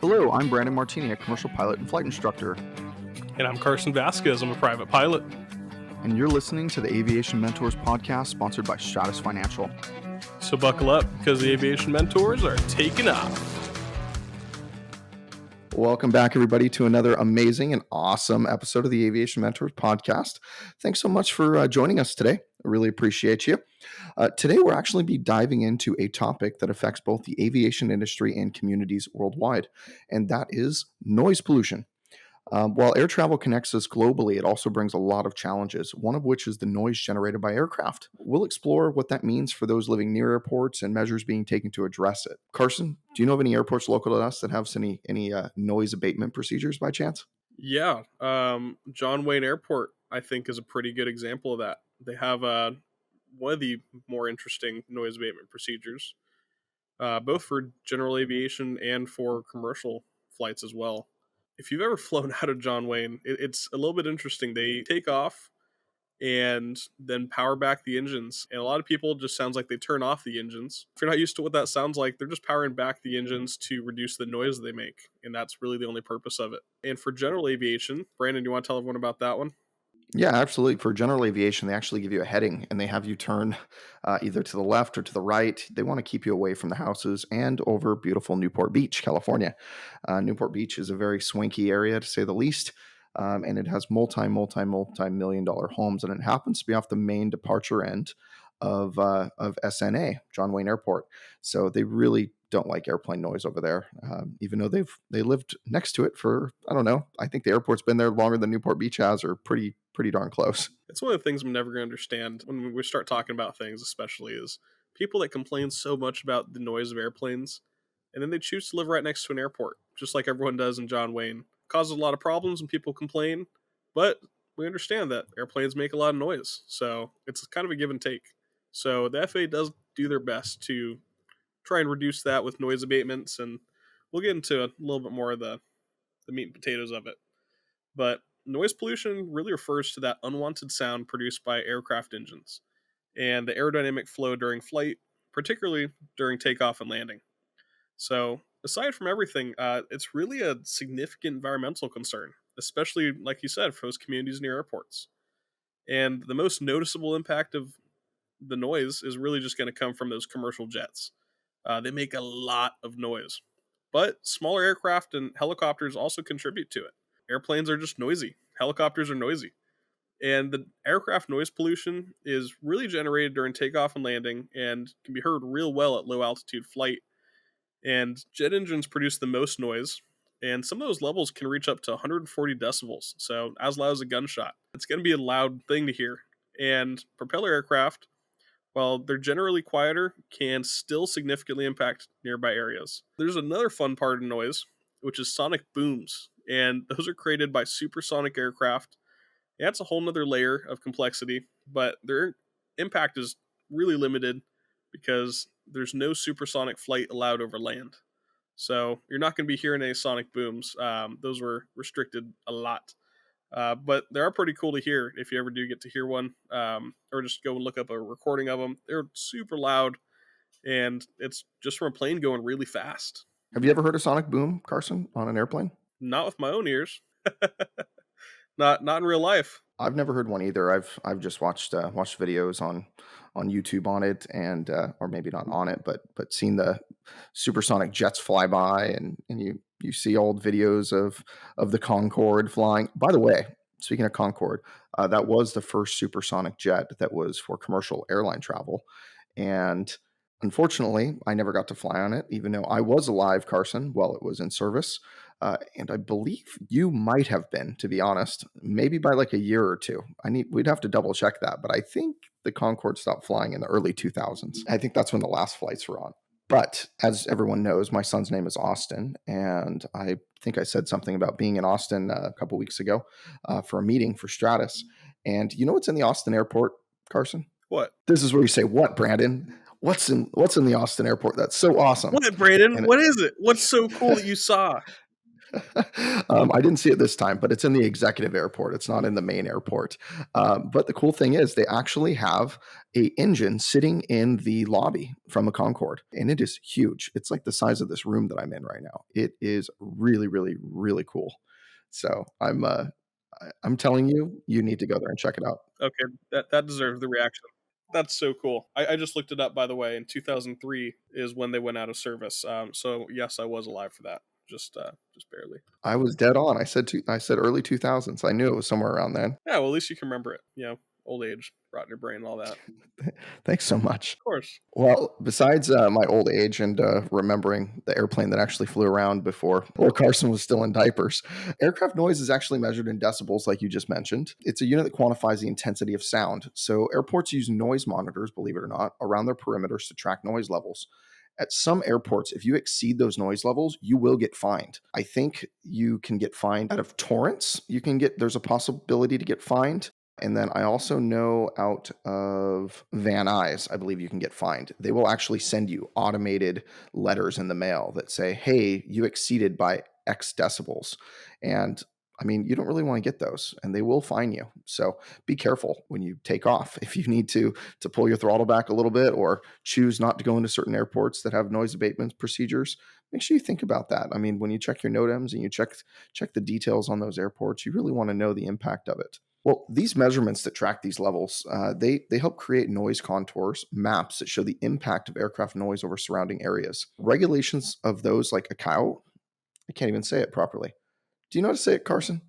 Hello, I'm Brandon Martini, a commercial pilot and flight instructor. And I'm Carson Vasquez. I'm a private pilot. And you're listening to the Aviation Mentors podcast sponsored by Stratus Financial. So buckle up because the Aviation Mentors are taking off. Welcome back, everybody, to another amazing and awesome episode of the Aviation Mentors podcast. Thanks so much for joining us today. I really appreciate you. Today, we'll actually be diving into a topic that affects both the aviation industry and communities worldwide, and that is noise pollution. While air travel connects us globally, it also brings a lot of challenges, one of which is the noise generated by aircraft. We'll explore what that means for those living near airports and measures being taken to address it. Carson, do you know of any airports local to us that have any noise abatement procedures by chance? Yeah. John Wayne Airport, I think, is a pretty good example of that. They have one of the more interesting noise abatement procedures, both for general aviation and for commercial flights as well. If you've ever flown out of John Wayne, it's a little bit interesting. They take off and then power back the engines. And a lot of people just sounds like they turn off the engines. If you're not used to what that sounds like, they're just powering back the engines to reduce the noise they make. And that's really the only purpose of it. And for general aviation, Brandon, you want to tell everyone about that one? Yeah, absolutely. For general aviation, they actually give you a heading and they have you turn either to the left or to the right. They want to keep you away from the houses and over beautiful Newport Beach, California. Newport Beach is a very swanky area, to say the least. And it has multi-million dollar homes. And it happens to be off the main departure end of SNA, John Wayne Airport. So they really don't like airplane noise over there, even though they lived next to it for, I don't know, I think the airport's been there longer than Newport Beach has, or pretty darn close. It's one of the things I'm never going to understand when we start talking about things, especially, is people that complain so much about the noise of airplanes, and then they choose to live right next to an airport, just like everyone does in John Wayne. It causes a lot of problems when people complain, but we understand that airplanes make a lot of noise, so it's kind of a give and take. So the FAA does do their best to try and reduce that with noise abatements, and we'll get into a little bit more of the meat and potatoes of it. But noise pollution really refers to that unwanted sound produced by aircraft engines and the aerodynamic flow during flight, particularly during takeoff and landing. So aside from everything, it's really a significant environmental concern, especially, like you said, for those communities near airports. And the most noticeable impact of the noise is really just going to come from those commercial jets. They make a lot of noise. But smaller aircraft and helicopters also contribute to it. Airplanes are just noisy. Helicopters are noisy. And the aircraft noise pollution is really generated during takeoff and landing and can be heard real well at low altitude flight. And jet engines produce the most noise, and some of those levels can reach up to 140 decibels, so as loud as a gunshot. It's going to be a loud thing to hear. And propeller aircraft, while they're generally quieter, can still significantly impact nearby areas. There's another fun part of noise, which is sonic booms, and those are created by supersonic aircraft. And that's a whole nother layer of complexity, but their impact is really limited because there's no supersonic flight allowed over land. So you're not going to be hearing any sonic booms. Those were restricted a lot. But they are pretty cool to hear if you ever do get to hear one, or just go and look up a recording of them. They're super loud, and it's just from a plane going really fast. Have you ever heard a sonic boom, Carson, on an airplane? Not with my own ears. Not in real life. I've never heard one either. I've just watched videos on YouTube on it, and or maybe not on it, but seen the supersonic jets fly by, and you see old videos of the Concorde flying. By the way, speaking of Concorde, that was the first supersonic jet that was for commercial airline travel, and unfortunately, I never got to fly on it, even though I was alive, Carson, while it was in service. And I believe you might have been, to be honest, maybe by like a year or two. We'd have to double check that, but I think the Concorde stopped flying in the early 2000s. I think that's when the last flights were on. But as everyone knows, my son's name is Austin, and I think I said something about being in Austin a couple weeks ago for a meeting for Stratus. And you know what's in the Austin airport, Carson? What? This is where you say, "What, Brandon? What's in the Austin airport? That's so awesome." What, Brandon? What is it? What's so cool that you saw? I didn't see it this time, but it's in the executive airport. It's not in the main airport. But the cool thing is, they actually have a engine sitting in the lobby from a Concorde, and it is huge. It's like the size of this room that I'm in right now. It is really, really, really cool. So I'm telling you, you need to go there and check it out. Okay, that deserves the reaction. That's so cool. I just looked it up, by the way. In 2003 is when they went out of service. So yes, I was alive for that. Just barely. I was dead on. I said early 2000s. I knew it was somewhere around then. Yeah, well, at least you can remember it. Old age, rot in your brain, and all that. Of Thanks so much. course. Well, besides my old age and remembering the airplane that actually flew around before little Carson was still in diapers, aircraft noise is actually measured in decibels, like you just mentioned. It's a unit that quantifies the intensity of sound. So airports use noise monitors, believe it or not, around their perimeters to track noise levels. At some airports, if you exceed those noise levels, you will get fined. I think you can get fined out of Torrance. There's a possibility to get fined. And then I also know out of Van Nuys, I believe you can get fined. They will actually send you automated letters in the mail that say, hey, you exceeded by X decibels. And I mean, you don't really want to get those, and they will fine you. So be careful when you take off. If you need to pull your throttle back a little bit or choose not to go into certain airports that have noise abatement procedures, make sure you think about that. I mean, when you check your NOTAMs and you check the details on those airports, you really want to know the impact of it. Well, these measurements that track these levels, they help create noise contours, maps that show the impact of aircraft noise over surrounding areas. Regulations of those like ICAO, I can't even say it properly. Do you know how to say it, Carson?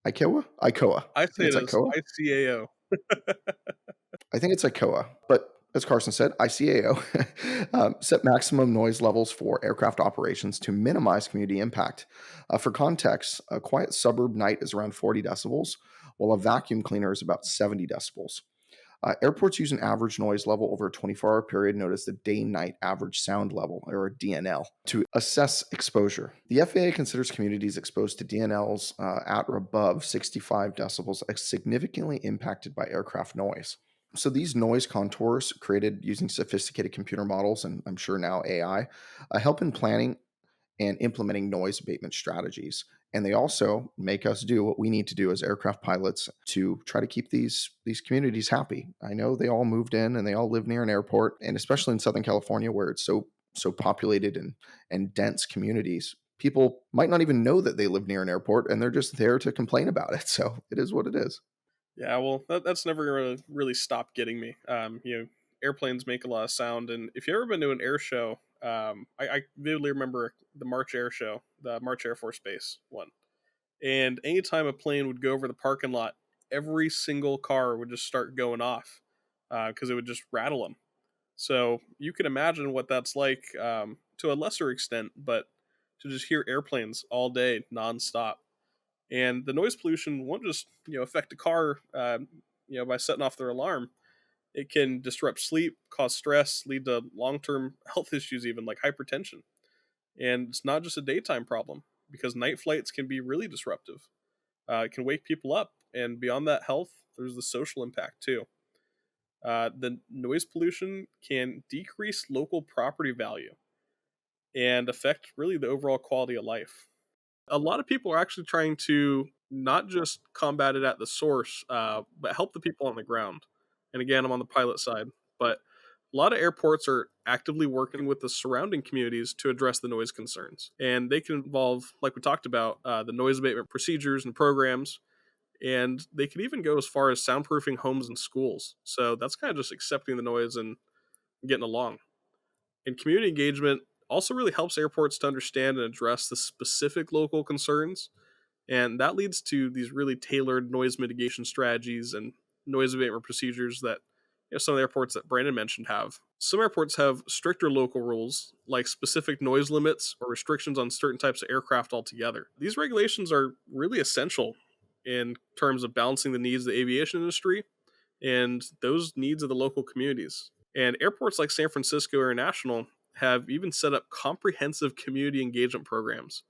ICAO? ICOA. I I think say it's it as ICOA. ICAO. I think it's ICOA, but as Carson said, ICAO set maximum noise levels for aircraft operations to minimize community impact. For context, a quiet suburb night is around 40 decibels, while a vacuum cleaner is about 70 decibels. Airports use an average noise level over a 24-hour period known as the day-night average sound level, or a DNL, to assess exposure. The FAA considers communities exposed to DNLs at or above 65 decibels as significantly impacted by aircraft noise. So these noise contours created using sophisticated computer models, and I'm sure now AI, help in planning and implementing noise abatement strategies. And they also make us do what we need to do as aircraft pilots to try to keep these communities happy. I know they all moved in and they all live near an airport, and especially in Southern California where it's so populated and dense communities. People might not even know that they live near an airport and they're just there to complain about it. So it is what it is. Yeah, well, that's never gonna really stop getting me. Airplanes make a lot of sound, and if you've ever been to an air show, I vividly remember the March Air Show, the March Air Force Base one. And anytime a plane would go over the parking lot, every single car would just start going off because it would just rattle them. So you can imagine what that's like to a lesser extent, but to just hear airplanes all day nonstop. And the noise pollution won't just affect the car by setting off their alarm. It can disrupt sleep, cause stress, lead to long-term health issues, even like hypertension. And it's not just a daytime problem because night flights can be really disruptive. It can wake people up, and beyond that health, there's the social impact too. The noise pollution can decrease local property value and affect really the overall quality of life. A lot of people are actually trying to not just combat it at the source, but help the people on the ground. And again, I'm on the pilot side, but a lot of airports are actively working with the surrounding communities to address the noise concerns. And they can involve, like we talked about, the noise abatement procedures and programs. And they can even go as far as soundproofing homes and schools. So that's kind of just accepting the noise and getting along. And community engagement also really helps airports to understand and address the specific local concerns. And that leads to these really tailored noise mitigation strategies and noise abatement procedures that some of the airports that Brandon mentioned have. Some airports have stricter local rules, like specific noise limits or restrictions on certain types of aircraft altogether. These regulations are really essential in terms of balancing the needs of the aviation industry and those needs of the local communities. And airports like San Francisco International have even set up comprehensive community engagement programs.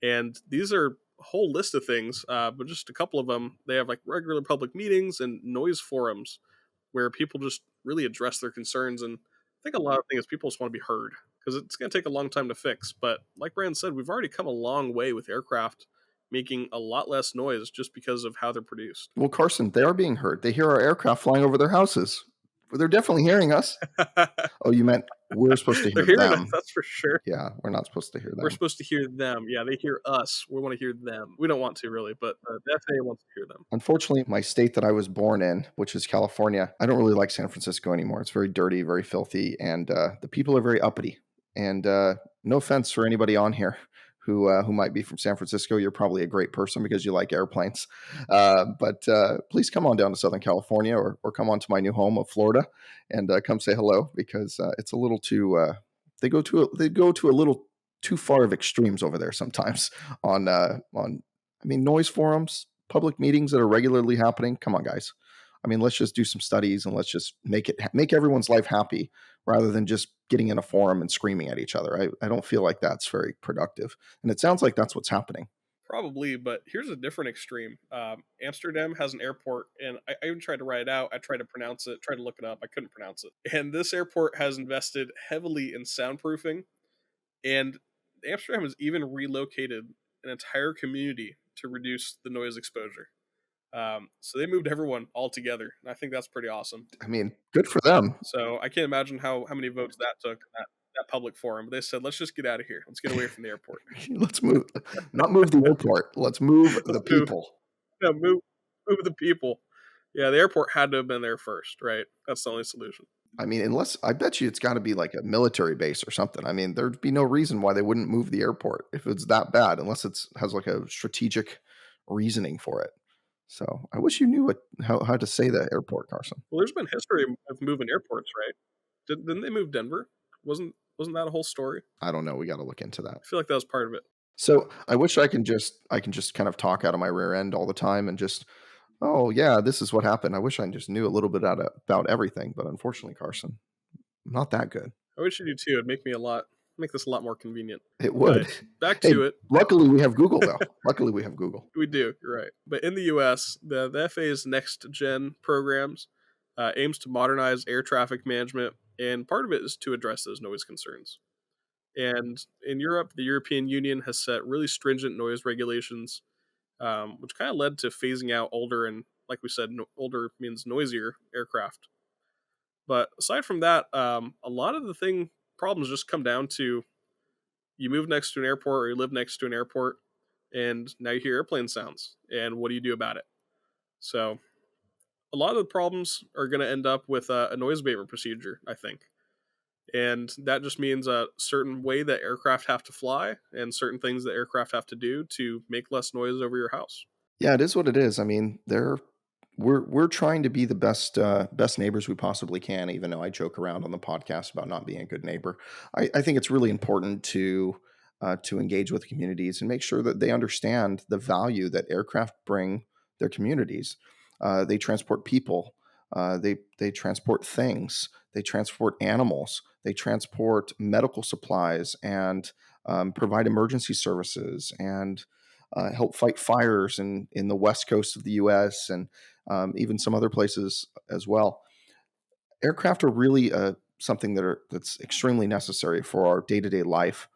And these are a whole list of things, but just a couple of them. They have like regular public meetings and noise forums where people just really address their concerns. And I think a lot of things people just want to be heard. because it's going to take a long time to fix. But like Brandon said, we've already come a long way with aircraft making a lot less noise just because of how they're produced. Well, Carson, they are being heard. They hear our aircraft flying over their houses. They're definitely hearing us. Oh, you meant we're supposed to They're hear hearing us, them. that's for sure. Yeah, we're not supposed to hear We're them. supposed to hear them. Yeah, they hear us. We want to hear them. We don't want to really, but the FAA wants to hear them. Unfortunately, my state that I was born in, which is California, I don't really like San Francisco anymore. It's very dirty, very filthy, and the people are very uppity. And no offense for anybody on here who might be from San Francisco, you're probably a great person because you like airplanes. But please come on down to Southern California or come on to my new home of Florida and come say hello because it's a little too. They go to a little too far of extremes over there sometimes on I mean noise forums, public meetings that are regularly happening. Come on, guys. I mean, let's just do some studies and let's just make everyone's life happy rather than just getting in a forum and screaming at each other. I don't feel like that's very productive. And it sounds like that's what's happening. Probably, but here's a different extreme. Amsterdam has an airport, and I even tried to write it out. I tried to pronounce it, tried to look it up. I couldn't pronounce it. And this airport has invested heavily in soundproofing, and Amsterdam has even relocated an entire community to reduce the noise exposure. So they moved everyone all together. And I think that's pretty awesome. I mean, good for them. So I can't imagine how many votes that took in that public forum. But they said, let's just get out of here. Let's get away from the airport. Let's move, not move the airport. Let's move Let's the move. people. Yeah, move the people. Yeah, the airport had to have been there first, right? That's the only solution. I mean, unless I bet you it's got to be like a military base or something. I mean, there'd be no reason why they wouldn't move the airport if it's that bad, unless it's has like a strategic reasoning for it. So I wish you knew how to say the airport, Carson. Well, there's been history of moving airports, right? Didn't they move Denver? Wasn't that a whole story? I don't know. We got to look into that. I feel like that was part of it. So I wish I can just kind of talk out of my rear end all the time and just, oh yeah, this is what happened. I wish I just knew a little bit about everything, but unfortunately, Carson, I'm not that good. I wish you do too. It'd make this a lot more convenient. It would. But back Hey, to it. luckily we have Google though. Luckily we have Google. We do. You're right. But in the U.S., the FAA's next gen programs aims to modernize air traffic management, and part of it is to address those noise concerns. And in Europe, the European Union has set really stringent noise regulations, which kind of led to phasing out older and, like we said, older means noisier aircraft. But aside from that, a lot of the problems just come down to you move next to an airport or you live next to an airport, and now you hear airplane sounds. And what do you do about it? So a lot of the problems are going to end up with a noise abatement procedure, I think. And that just means a certain way that aircraft have to fly and certain things that aircraft have to do to make less noise over your house. Yeah, it is what it is. I mean, we're trying to be the best neighbors we possibly can, even though I joke around on the podcast about not being a good neighbor. I think it's really important to engage with communities and make sure that they understand the value that aircraft bring their communities. They transport people, they transport things, they transport animals, they transport medical supplies and provide emergency services and help fight fires in the west coast of the U.S. and even some other places as well. Aircraft are really something that's extremely necessary for our day to day life,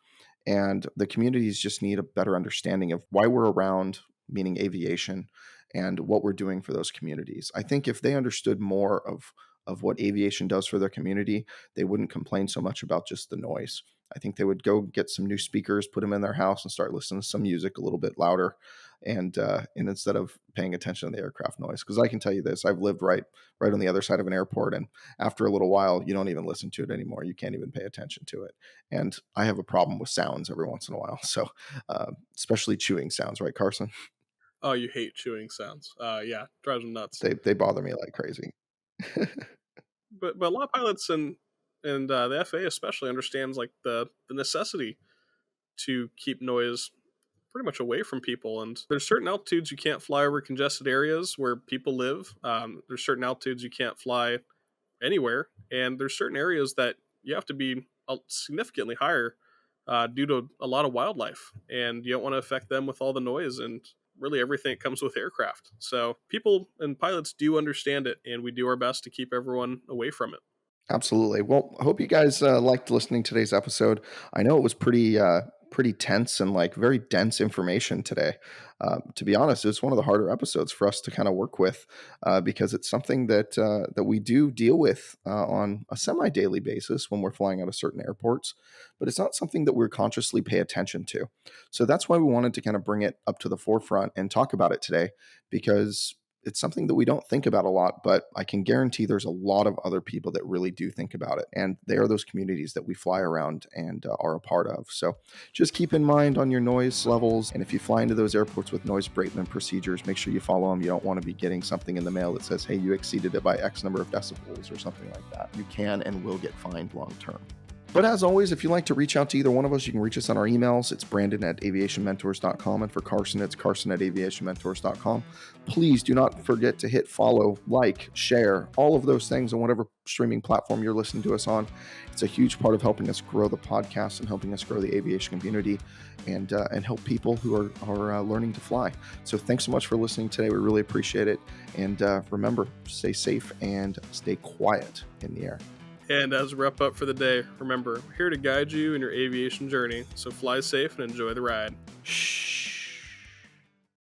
and the communities just need a better understanding of why we're around, meaning aviation, and what we're doing for those communities. I think if they understood more of what aviation does for their community, they wouldn't complain so much about just the noise. I think they would go get some new speakers, put them in their house, and start listening to some music a little bit louder, and instead of paying attention to the aircraft noise. Because I can tell you this, I've lived right on the other side of an airport, and after a little while, you don't even listen to it anymore. You can't even pay attention to it. And I have a problem with sounds every once in a while, so especially chewing sounds, right, Carson? Oh, you hate chewing sounds. Yeah, drives them nuts. They bother me like crazy. But a lot of pilots and the FAA especially understands like the necessity to keep noise pretty much away from people. And there's certain altitudes you can't fly over congested areas where people live. There's certain altitudes you can't fly anywhere, and there's certain areas that you have to be significantly higher due to a lot of wildlife, and you don't want to affect them with all the noise and really everything that comes with aircraft. So people and pilots do understand it, and we do our best to keep everyone away from it. Absolutely. Well, I hope you guys liked listening to today's episode. I know it was pretty tense and like very dense information today. To be honest, it's one of the harder episodes for us to kind of work with because it's something that we do deal with on a semi daily basis when we're flying out of certain airports, but it's not something that we're consciously pay attention to. So that's why we wanted to kind of bring it up to the forefront and talk about it today because it's something that we don't think about a lot, but I can guarantee there's a lot of other people that really do think about it. And they are those communities that we fly around and are a part of. So just keep in mind on your noise levels. And if you fly into those airports with noise abatement procedures, make sure you follow them. You don't want to be getting something in the mail that says, hey, you exceeded it by X number of decibels or something like that. You can and will get fined long term. But as always, if you'd like to reach out to either one of us, you can reach us on our emails. It's Brandon@aviationmentors.com. And for Carson, it's Carson@aviationmentors.com. Please do not forget to hit follow, like, share, all of those things on whatever streaming platform you're listening to us on. It's a huge part of helping us grow the podcast and helping us grow the aviation community and help people who are learning to fly. So thanks so much for listening today. We really appreciate it. And remember, stay safe and stay quiet in the air. And as we wrap up for the day, remember, we're here to guide you in your aviation journey, so fly safe and enjoy the ride. Shh.